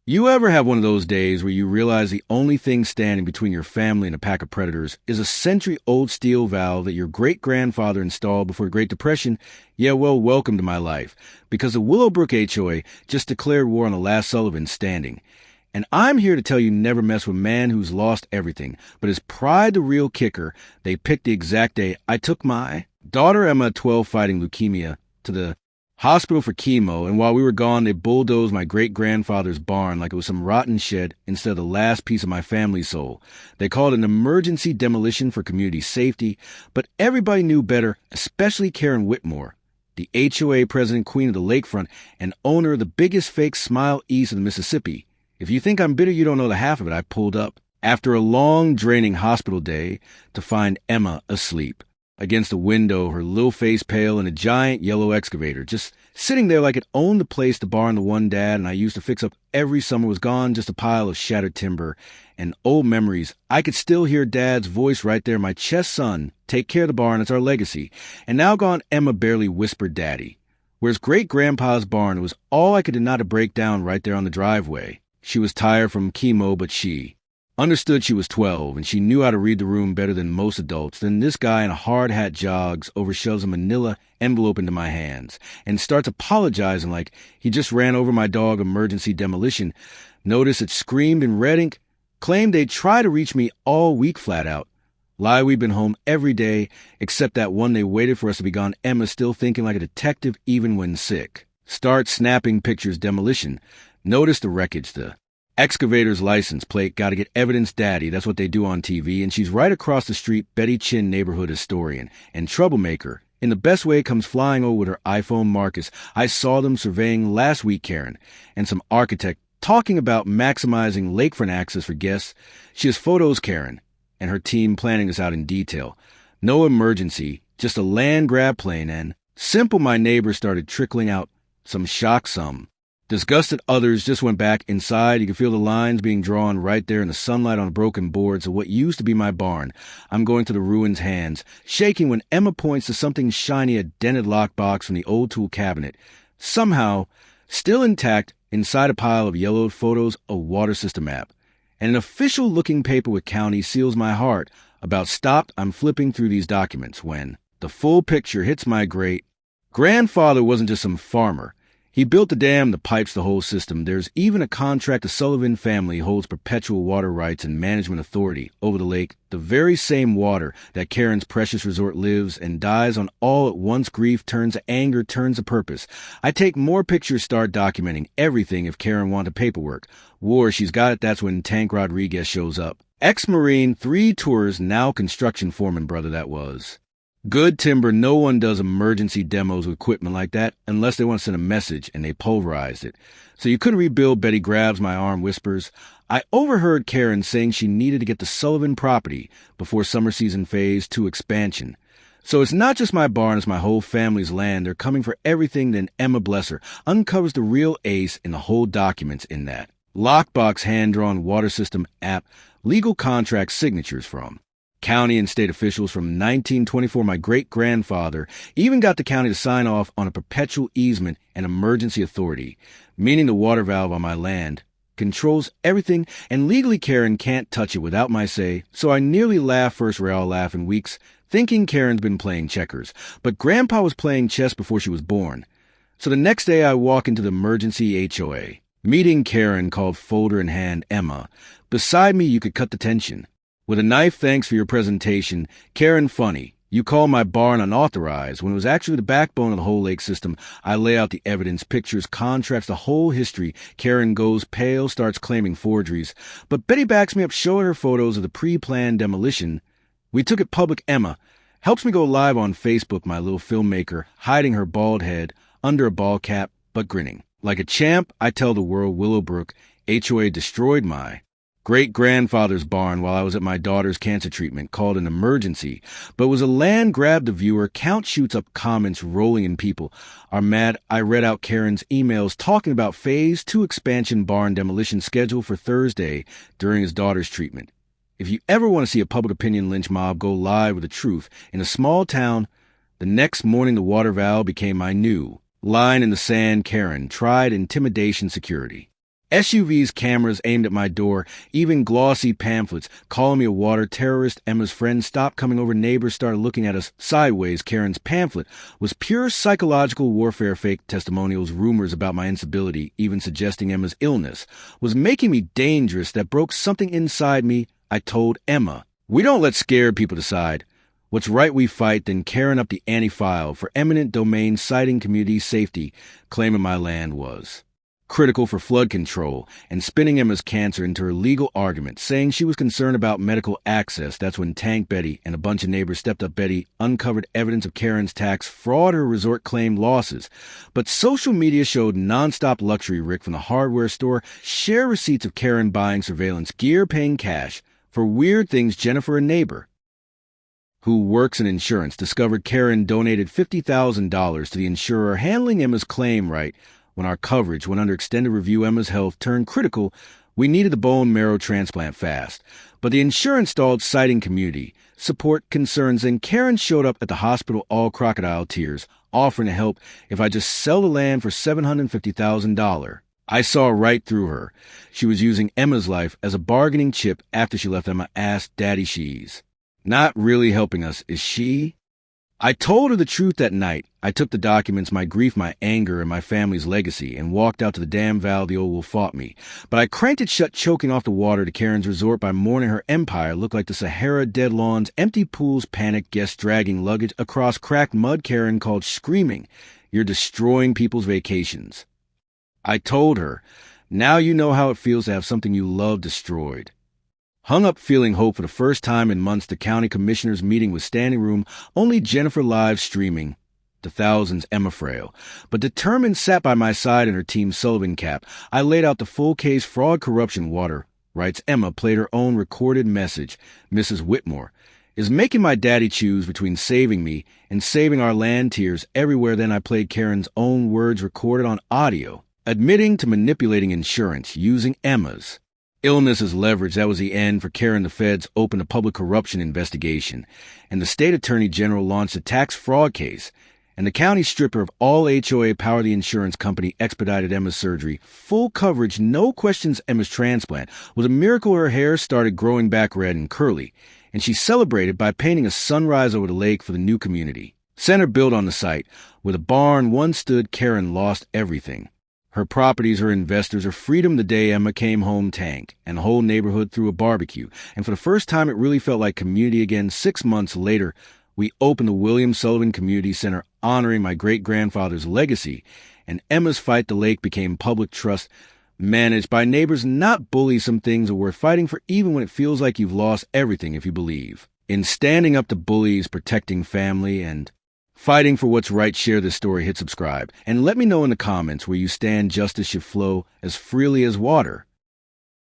You ever have one of those days where you realize the only thing standing between your family and a pack of predators is a century-old steel valve that your great-grandfather installed before the Great Depression? Yeah, well, welcome to my life, because the Willowbrook HOA just declared war on the last Sullivan standing. And I'm here to tell you never mess with a man who's lost everything, but his pride the real kicker. They picked the exact day I took my daughter Emma, 12, fighting leukemia, to the hospital for chemo, and while we were gone, they bulldozed my great-grandfather's barn like it was some rotten shed instead of the last piece of my family's soul. They called it an emergency demolition for community safety, but everybody knew better, especially Karen Whitmore, the HOA president, queen of the lakefront, and owner of the biggest fake smile east of the Mississippi. If you think I'm bitter, you don't know the half of it. I pulled up after a long, draining hospital day to find Emma asleep against a window, her little face pale, and a giant yellow excavator, just sitting there like it owned the place the barn the one dad and I used to fix up every summer was gone, just a pile of shattered timber and old memories. I could still hear Dad's voice right there, my chest son, take care of the barn, it's our legacy. And now gone, Emma barely whispered Daddy. Whereas great-grandpa's barn, it was all I could deny to break down right there on the driveway. She was tired from chemo, but she understood she was 12, and she knew how to read the room better than most adults. Then this guy in a hard hat jogs over, shoves a manila envelope into my hands, and starts apologizing like he just ran over my dog emergency demolition. Notice it screamed in red ink, claimed they'd try to reach me all week flat out. Lie, we've been home every day, except that one they waited for us to be gone. Emma still thinking like a detective even when sick. Start snapping pictures demolition. Notice the wreckage, the excavator's license plate, gotta get evidence Daddy, that's what they do on TV, and she's right across the street, Betty Chin, neighborhood historian, and troublemaker. In the best way, comes flying over with her iPhone Marcus. I saw them surveying last week, Karen, and some architect talking about maximizing lakefront access for guests. She has photos, Karen, and her team planning this out in detail. No emergency, just a land grab plane, and simple my neighbors started trickling out some shock some. Disgusted others just went back inside. You could feel the lines being drawn right there in the sunlight on broken boards of what used to be my barn. I'm going to the ruins hands, shaking when Emma points to something shiny, a dented lockbox from the old tool cabinet. Somehow, still intact, inside a pile of yellowed photos, a water system map. And an official-looking paper with county seals my heart. About stopped, I'm flipping through these documents when the full picture hits my great-grandfather wasn't just some farmer. He built the dam, the pipes, the whole system. There's even a contract the Sullivan family holds perpetual water rights and management authority over the lake, the very same water that Karen's precious resort lives and dies on all at once. Grief turns to anger, turns to purpose. I take more pictures, start documenting everything if Karen wanted paperwork. War, she's got it, that's when Tank Rodriguez shows up. Ex-Marine, 3 tours, now construction foreman brother that was. Good timber, no one does emergency demos with equipment like that unless they want to send a message, and they pulverized it. So you couldn't rebuild. Betty grabs my arm, whispers. I overheard Karen saying she needed to get the Sullivan property before summer season phase 2 expansion. So it's not just my barn, it's my whole family's land. They're coming for everything. Then Emma, bless her, uncovers the real ace in the whole documents in that lockbox, hand-drawn water system app, legal contract signatures from county and state officials from 1924. My great-grandfather even got the county to sign off on a perpetual easement and emergency authority, meaning the water valve on my land controls everything, and legally Karen can't touch it without my say. So I nearly laughed, first real laugh in weeks, thinking Karen's been playing checkers. But Grandpa was playing chess before she was born. So the next day I walk into the emergency HOA, meeting Karen, called folder in hand, Emma. Beside me, you could cut the tension. With a knife, thanks for your presentation. Karen, funny. You call my barn unauthorized when it was actually the backbone of the whole lake system. I lay out the evidence, pictures, contracts, the whole history. Karen goes pale, starts claiming forgeries. But Betty backs me up, showing her photos of the pre-planned demolition. We took it public. Emma helps me go live on Facebook, my little filmmaker, hiding her bald head under a ball cap, but grinning. Like a champ, I tell the world Willowbrook HOA destroyed my great-grandfather's barn while I was at my daughter's cancer treatment, called an emergency, but was a land grab. The viewer count shoots up, comments rolling in. People are mad. I read out Karen's emails talking about phase 2 expansion barn demolition scheduled for Thursday during his daughter's treatment. If you ever want to see a public opinion lynch mob go live with the truth in a small town, the next morning the water valve became my new line in the sand. Karen tried intimidation security. SUVs, cameras aimed at my door, even glossy pamphlets calling me a water terrorist. Emma's friends stopped coming over. Neighbors started looking at us sideways. Karen's pamphlet was pure psychological warfare. Fake testimonials, rumors about my instability, even suggesting Emma's illness, was making me dangerous. That broke something inside me. I told Emma, "We don't let scared people decide. What's right we fight." Then Karen up the ante file for eminent domain, citing community safety, claiming my land was critical for flood control, and spinning Emma's cancer into her legal argument, saying she was concerned about medical access. That's when Tank Betty and a bunch of neighbors stepped up. Betty uncovered evidence of Karen's tax fraud. Her resort claimed losses. But social media showed nonstop luxury. Rick from the hardware store share receipts of Karen buying surveillance gear, paying cash for weird things. Jennifer, a neighbor who works in insurance, discovered Karen donated $50,000 to the insurer handling Emma's claim. Right when our coverage went under extended review, Emma's health turned critical. We needed a bone marrow transplant fast, but the insurance stalled, citing community support concerns. And Karen showed up at the hospital, all crocodile tears, offering to help if I just sell the land for $750,000. I saw right through her. She was using Emma's life as a bargaining chip. After she left, Emma asked, "Daddy, she's not really helping us, is she?" I told her the truth that night. I took the documents, my grief, my anger, and my family's legacy, and walked out to the damn vow the old wolf fought me. But I cranked it shut, choking off the water to Karen's resort. By morning, her empire looked like the Sahara, dead lawns, empty pools, panicked guests dragging luggage across cracked mud. Karen called screaming, "You're destroying people's vacations." I told her, "Now you know how it feels to have something you love destroyed." Hung up feeling hope for the first time in months. The county commissioners meeting was standing room, only Jennifer live streaming. To thousands, Emma frail, but determined, sat by my side in her Team Sullivan cap. I laid out the full case, fraud, corruption, water rights. Emma played her own recorded message. "Mrs. Whitmore is making my daddy choose between saving me and saving our land." Tears everywhere. Then I played Karen's own words recorded on audio, admitting to manipulating insurance, using Emma's illness as leverage. That was the end for Karen. The feds opened a public corruption investigation, and the state attorney general launched a tax fraud case, and the county stripped her of all HOA power. The insurance company expedited Emma's surgery. Full coverage, no questions. Emma's transplant was a miracle. Her hair started growing back red and curly, and she celebrated by painting a sunrise over the lake for the new community center built on the site. Where the barn once stood, Karen lost everything. Her properties, her investors, her freedom. The day Emma came home, Tank and the whole neighborhood threw a barbecue. And for the first time, it really felt like community again. 6 months later, we opened the William Sullivan Community Center, honoring my great-grandfather's legacy. And Emma's fight. The lake became public trust, managed by neighbors, not bullies. Some things are worth fighting for, even when it feels like you've lost everything. If you believe in standing up to bullies, protecting family, and fighting for what's right, share this story, hit subscribe, and let me know in the comments where you stand. Justice should flow as freely as water.